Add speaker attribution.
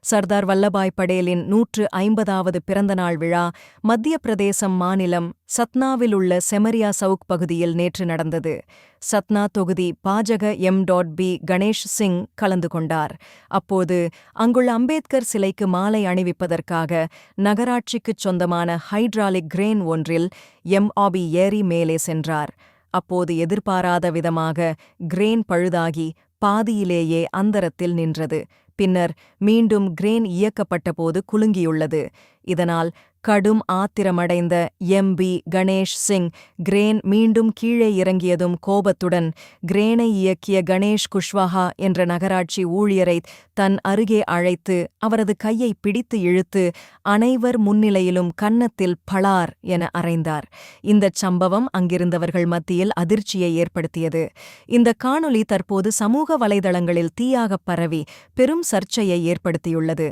Speaker 1: சர்தார் வல்லபாய் படேலின் 150வது பிறந்தநாள் விழா மத்திய பிரதேசம் மாநிலம் சத்னாவில் உள்ள செமரியா சவுக் பகுதியில் நேற்று நடந்தது. சத்னா தொகுதி பாஜக எம்.பி. கணேஷ் சிங் கலந்து கொண்டார். அப்போது அங்குள்ள அம்பேத்கர் சிலைக்கு மாலை அணிவிப்பதற்காக நகராட்சிக்குச் சொந்தமான ஹைட்ராலிக் கிரேன் ஒன்றில் எம்.பி. ஏறி மேலே சென்றார். அப்போது எதிர்பாராத விதமாக கிரேன் பழுதாகி பாதியிலேயே அந்தரத்தில் நின்றது. பின்னர் மீண்டும் கிரேன் இயக்கப்பட்டபோது குலுங்கியுள்ளது. இதனால் கடும் ஆத்திரமடைந்த எம்.பி. கணேஷ் சிங் கிரேன் மீண்டும் கீழே இறங்கியதும் கோபத்துடன் கிரேனை இயக்கிய கணேஷ் குஷ்வாஹா என்ற நகராட்சி ஊழியரை தன் அருகே அழைத்து அவரது கையை பிடித்து இழுத்து அனைவர் முன்னிலையிலும் கன்னத்தில் பளார் என அறைந்தார். இந்தச் சம்பவம் அங்கிருந்தவர்கள் மத்தியில் அதிர்ச்சியை ஏற்படுத்தியது. இந்த காணொளி தற்போது சமூக வலைதளங்களில் தீயாகப் பரவி பெரும் சர்ச்சையை ஏற்படுத்தியுள்ளது.